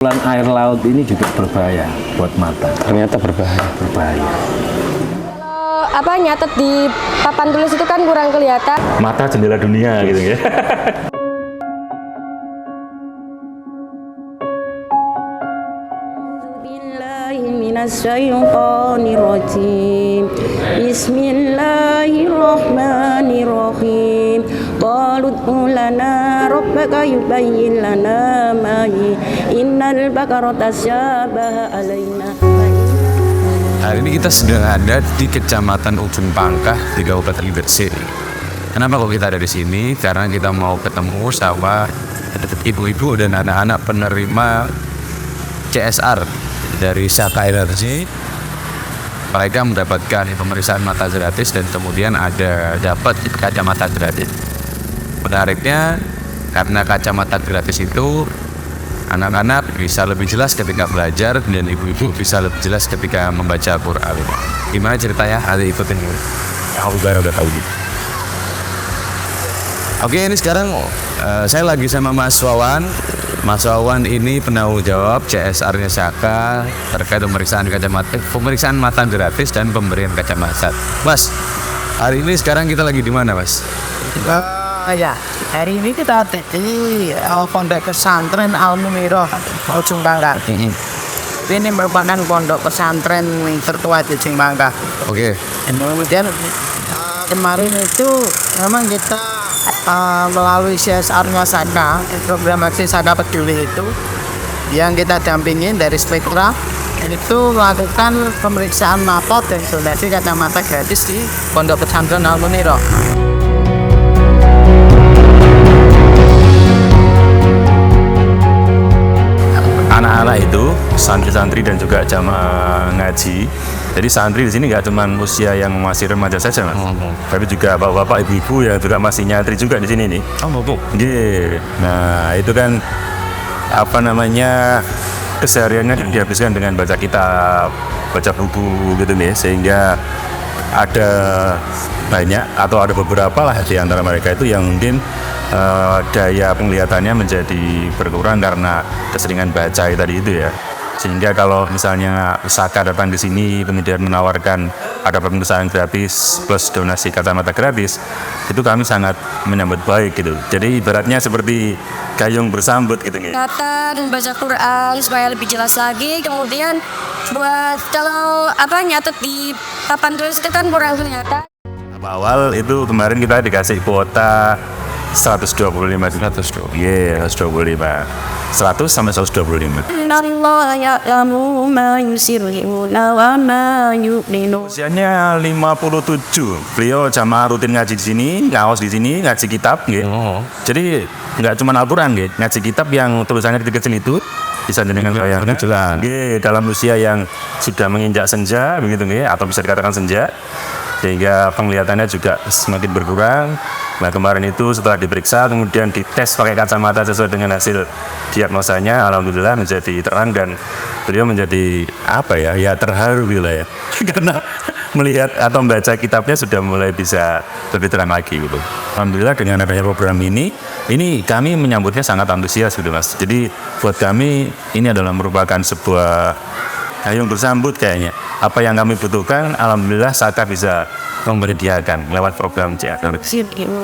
Pengumpulan air laut ini juga berbahaya buat mata. Ternyata berbahaya. Berbahaya. Kalau nyatet di papan tulis itu kan kurang kelihatan. Mata jendela dunia gitu ya. Bismillahirrahmanirrahim. Qalud'u lana rabbaka yubayyin lana ma hi innal baqara tasyabaha alaina. Hari ini kita sedang ada di Kecamatan Ujung Pangkah di Kabupaten Gresik. Kenapa kok kita ada di sini? Karena kita mau ketemu sama ibu-ibu dan anak-anak penerima CSR dari Saka Energi. Mereka mendapatkan pemeriksaan mata gratis dan kemudian ada dapat kacamata gratis. Menariknya karena kacamata gratis itu anak-anak bisa lebih jelas ketika belajar dan ibu-ibu bisa lebih jelas ketika membaca Al-Quran. Gimana ceritanya? Ada ikutin gue. Aku baru udah tahu gitu. Oke, ini sekarang saya lagi sama Mas Wawan. Mas Wawan ini penanggung jawab CSR-nya Saka terkait pemeriksaan mata gratis dan pemberian kacamata. Mas, hari ini sekarang kita lagi di mana, Mas? Ya, hari ini kita ada di Pondok Pesantren Al-Munirah Ujung Pangkah. Ini merupakan pondok pesantren yang tertua di Ujung Pangkah. Oke. Kemudian kemarin itu memang kita melalui CSR-nya Saka, program aksi Saka Peduli itu yang kita dampingin dari Spektra itu melakukan pemeriksaan mata dan donasi kacamata gratis di Pondok Pesantren Al-Munirah. Anak-anak itu santri-santri dan juga jamaah ngaji. Jadi santri di sini nggak cuma usia yang masih remaja saja, Mas. Tapi juga bapak-bapak, ibu-ibu yang juga masih nyantri juga di sini nih. Oh, Bu. Nah, itu kan kesehariannya dihabiskan dengan baca kitab, baca buku gitu nih, sehingga ada banyak atau ada beberapa lah di antara mereka itu yang mungkin daya penglihatannya menjadi berkurang karena keseringan baca tadi itu ya. Sehingga kalau misalnya Saka datang di sini kemudian menawarkan ada pemeriksaan gratis plus donasi kacamata gratis, itu kami sangat menyambut baik gitu. Jadi ibaratnya seperti gayung bersambut gitu nih. Kata dan baca Quran supaya lebih jelas lagi. Kemudian buat kalau nyatet di papan tulis itu kan kurang kelihatan. Awal itu kemarin kita dikasih kuota 125 100 sampai 125. Innallaha ya'lamu ma yusirruna wa ma yu'linun. Usianya 57. Beliau jamaah rutin ngaji di sini, ngaos di sini, ngaji kitab gitu. Jadi nggak cuma Al-Quran gitu, ngaji kitab yang tulisannya kecil-kecil itu bisa dengan yang jelas. Dalam usia yang sudah menginjak senja begitu gitu, atau bisa dikatakan senja. Sehingga penglihatannya juga semakin berkurang. Nah, kemarin itu setelah diperiksa kemudian dites pakai kacamata sesuai dengan hasil diagnosanya, alhamdulillah menjadi terang dan beliau menjadi terharu gitu ya. Karena melihat atau membaca kitabnya sudah mulai bisa lebih terang lagi gitu. Alhamdulillah dengan adanya program ini kami menyambutnya sangat antusias gitu, Mas. Jadi buat kami ini adalah merupakan sebuah gayung bersambut kayaknya. Apa yang kami butuhkan, alhamdulillah Saka bisa memberikan lewat program CSR.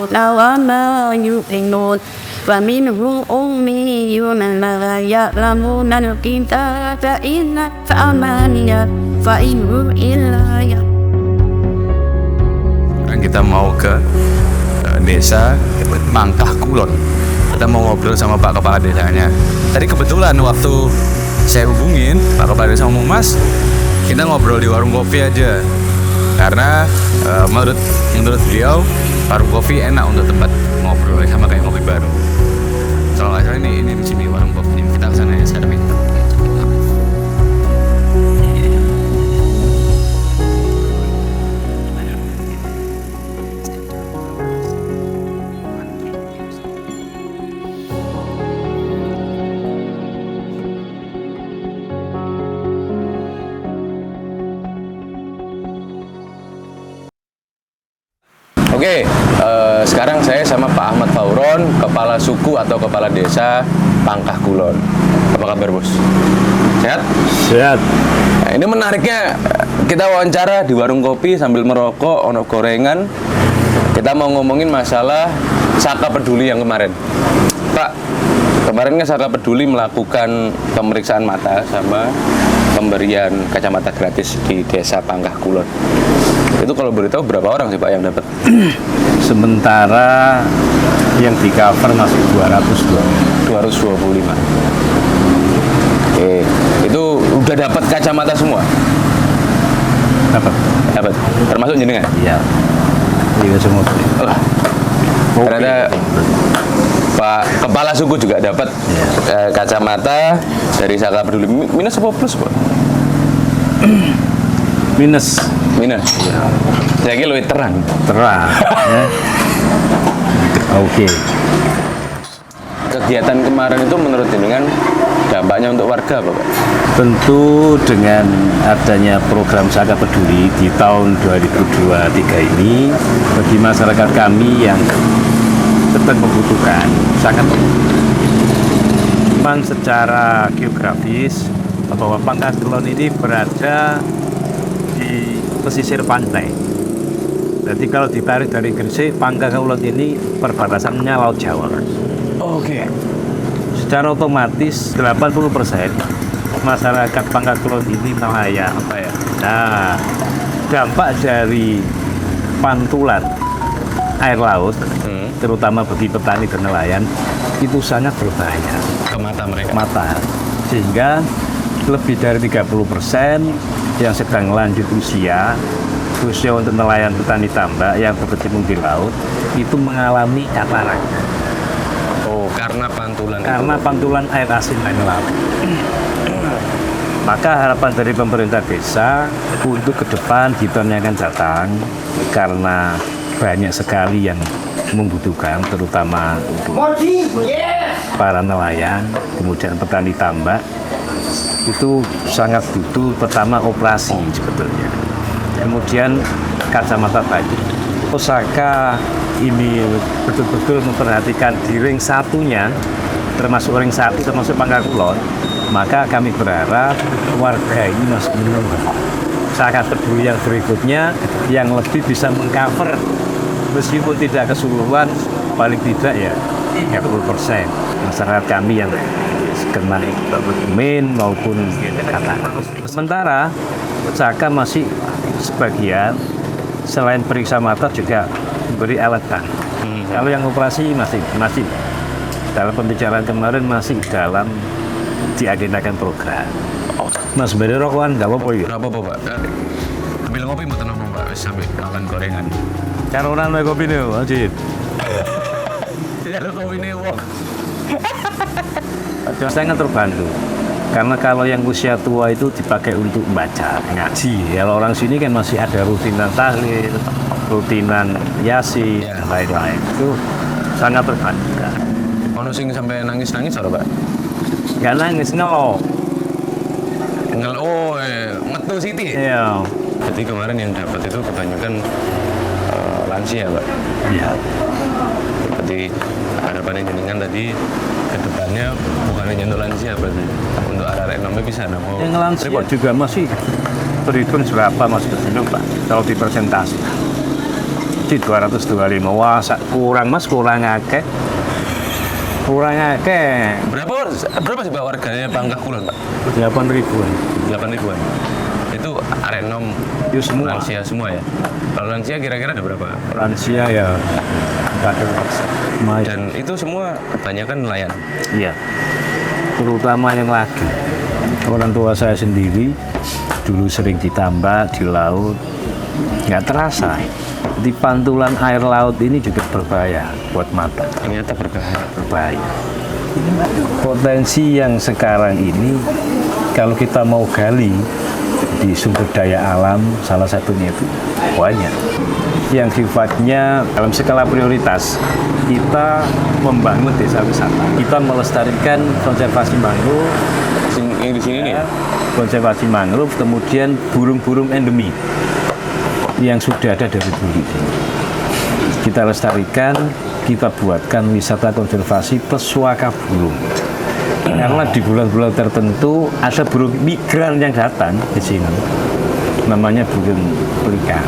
Wa ma yu'linun wa minhum ummiyun la ya'lamuna al-kitaba illa fa'amaniya fa inhum illa ya. Sekarang kita mau ke desa Mangkah Kulon. Kita mau ngobrol sama Pak Kepala Desanya. Tadi kebetulan waktu saya hubungin Pak Kepala Desa ngomong, Mas, kita ngobrol di warung kopi aja. Karena menurut beliau warung kopi enak untuk tempat ngobrol sama kayak kopi baru. Kalau nggak salah ini di sini warung kopi. Kita kesana ya sekarang ini. Oke, sekarang saya sama Pak Ahmad Fauron, kepala suku atau kepala desa Pangkah Kulon. Apa kabar bos? Sehat? Sehat. Nah, ini menariknya kita wawancara di warung kopi sambil merokok, ono gorengan. Kita mau ngomongin masalah Saka Peduli yang kemarin. Pak, kemarin kan Saka Peduli melakukan pemeriksaan mata sama pemberian kacamata gratis di desa Pangkah Kulon. Itu kalau boleh tahu berapa orang sih Pak yang dapat? Sementara yang di cover masih 225. Oke, itu udah dapat kacamata semua? Dapat. Termasuk jenengan? Iya. Iya semua. Ternyata Pak Kepala Suku juga dapat kacamata dari Saka Peduli. Minus apa plus, Pak? Minus. Ya. Saya kira lebih terang. Ya. Oke. Kegiatan kemarin itu menurut jenengan dampaknya untuk warga apa, Pak? Tentu dengan adanya program Saka Peduli di tahun 2023 ini bagi masyarakat kami yang sedang membutuhkan sangat memang secara geografis bahwa Pangkah Kulon ini berada di pesisir pantai. Jadi kalau ditarik dari Gresik, Pangkah Kulon ini perbatasannya Laut Jawa. Oke. Secara otomatis 80% masyarakat Pangkah Kulon ini nelayan. Nah, dampak dari pantulan air laut, terutama bagi petani dan nelayan, itu sangat berbahaya Ke mata mereka. sehingga lebih dari 30% yang sedang lanjut usia, khususnya untuk nelayan petani tambak yang berkecimpung di laut, itu mengalami katarak. Karena pantulan. Pantulan air asin air laut. Maka harapan dari pemerintah desa untuk ke depan di tahun yang akan datang, karena banyak sekali yang membutuhkan, terutama untuk para nelayan, kemudian petani tambak, itu sangat butuh pertama operasi sebetulnya. Kemudian kacamata tadi. Saka ini betul-betul memperhatikan di ring satunya, termasuk ring satu termasuk Pangkah Kulon, maka kami berharap warga ini masih menunggu Saka Peduli yang berikutnya yang lebih bisa mengcover meskipun tidak keseluruhan, paling tidak ya 30% masyarakat kami yang kena min maupun katarak. Sementara Saka masih sebagian selain periksa mata juga beri alat bantu. Kalau yang operasi masih dalam pembicaraan kemarin masih dalam diagendakan program. Mas beri rokokan nggak apa-apa ya? Nggak apa-apa, Pak. Ambil ngopi mau tenang, Pak. Sambil makan gorengan. Caronan wae kopi nih, wajib. Kalau kopi ini, wah. Sangat terbantu. Karena kalau yang usia tua itu dipakai untuk baca, ngaji. Kalau orang sini kan masih ada rutinan tahlil, rutinan yasin, dan lain-lain. Itu sangat terbantu. Ono sing sampai nangis-nangis ora, Pak? Nggak nangis, ngelok. Metu Siti. Iya. Jadi kemarin yang dapat itu kebanyakan lansia, Pak. Iya. Seperti harapannya jenengan tadi ke depannya bukan hanya untuk lansia berarti untuk arah ekonomi bisa ada mau Yang lansia juga masih berhitung berapa masih berhitung Pak kalau di persentase di 225. Wah kurang mas, kurang akeh berapa sih Pak warganya Pangkah Kulon, Pak? 8.000-an. 8.000-an. Itu arenom Itu semua lansia semua ya. Kalau lansia kira-kira ada berapa? lansia ya 40%. Dan itu semua kebanyakan nelayan. Iya, terutama yang lagi. Orang tua saya sendiri dulu sering ditambak di laut, nggak terasa. Di pantulan air laut ini juga berbahaya buat mata. Ternyata Berbahaya. Potensi yang sekarang ini kalau kita mau gali di sumber daya alam, salah satunya itu banyak. Yang sifatnya dalam skala prioritas, kita membangun desa wisata. Kita melestarikan konservasi mangrove, yang di sini nih. konservasi mangrove, kemudian burung-burung endemi yang sudah ada dari dulu. kita lestarikan, kita buatkan wisata konservasi pesuaka burung. Karena di bulan-bulan tertentu ada burung migran yang datang di sini, namanya burung pelikan.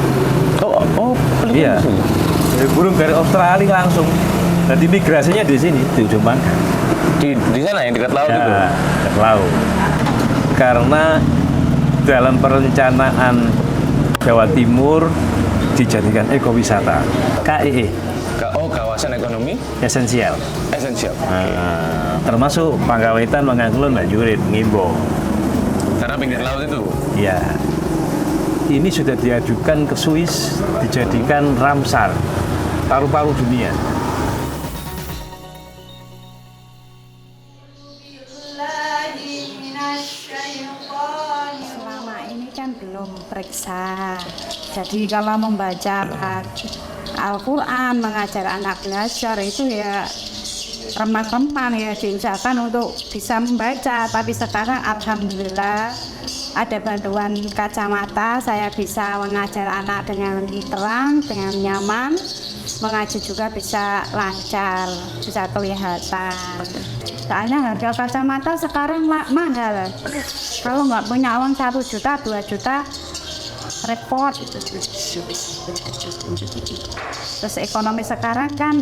Iya, burung dari Australia langsung. Jadi migrasinya di sini di ujung Pangkah. Di sana yang dekat laut itu. Ya, dekat laut. Karena dalam perencanaan Jawa Timur dijadikan ekowisata, KEE, Kawasan ekonomi esensial. esensial. Termasuk Pangkawetan, Mangakulon, Banjurit, Ngimbo. Karena pinggir laut itu. Ya, ini sudah diajukan ke Swiss, dijadikan Ramsar, paru-paru dunia. Selama ini kan belum periksa. Jadi kalau membaca Al-Quran, mengajar anak belajar itu ya remah-remah ya, diusahakan untuk bisa membaca. Tapi sekarang alhamdulillah ada bantuan kacamata, saya bisa mengajar anak dengan terang, dengan nyaman, mengaji juga bisa lancar, bisa kelihatan. Soalnya harga kacamata sekarang mahal. Kalau nggak punya uang 1 juta, 2 juta, repot. Terus ekonomi sekarang kan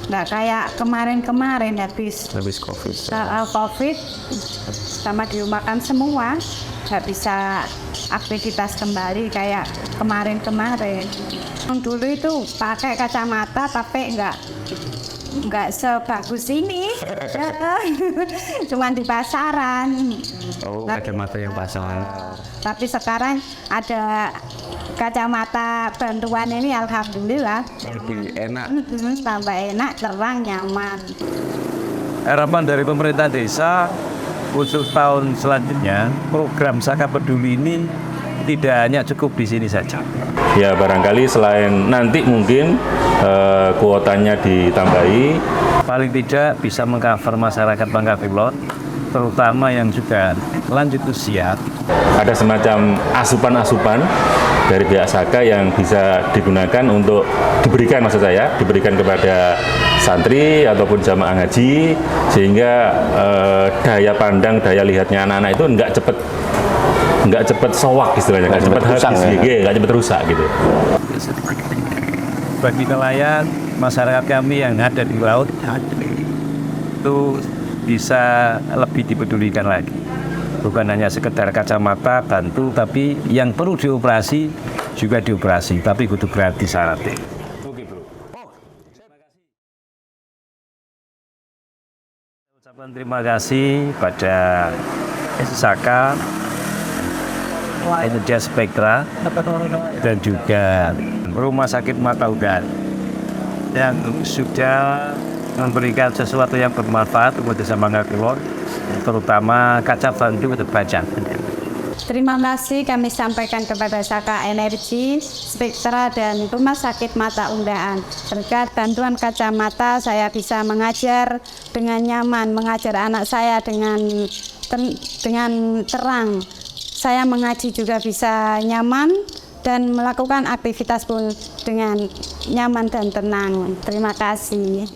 nggak kayak kemarin-kemarin habis COVID. COVID sama dirumahkan semua, nggak bisa aktivitas kembali kayak kemarin-kemarin. Yang dulu itu pakai kacamata tapi nggak sebagus ini. Cuman di pasaran. Kacamata yang pasang. Tapi sekarang ada kacamata bantuan ini alhamdulillah Lebih enak. tambah enak, terang, nyaman. Harapan dari pemerintah desa untuk tahun selanjutnya, program Saka Peduli ini tidak hanya cukup di sini saja. Ya barangkali selain nanti mungkin kuotanya ditambahi. Paling tidak bisa mengcover masyarakat Pangkah Pilon, terutama yang sudah lanjut usia. Ada semacam asupan-asupan dari pihak Saka yang bisa digunakan untuk diberikan kepada santri ataupun jamaah ngaji, sehingga daya pandang, daya lihatnya anak-anak itu nggak cepet sowak istilahnya, nggak cepet habis, nggak cepet rusak gitu. Bagi nelayan, masyarakat kami yang ada di laut itu bisa lebih dipedulikan lagi. Bukan hanya sekedar kacamata bantu, tapi yang perlu dioperasi juga dioperasi, tapi kudu gratis syaratnya. Ucapan terima kasih pada Saka, Indonesia Spektra, dan juga Rumah Sakit Mata Udan yang sudah memberikan sesuatu yang bermanfaat untuk desa Pangkah Pilon, terutama kaca bantu untuk baca. Terima kasih kami sampaikan kepada Saka Energi, Spektra, dan Rumah Sakit Mata Undaan. Berkat bantuan kacamata, saya bisa mengajar dengan nyaman, mengajar anak saya dengan terang. Saya mengaji juga bisa nyaman, dan melakukan aktivitas pun dengan nyaman dan tenang. Terima kasih.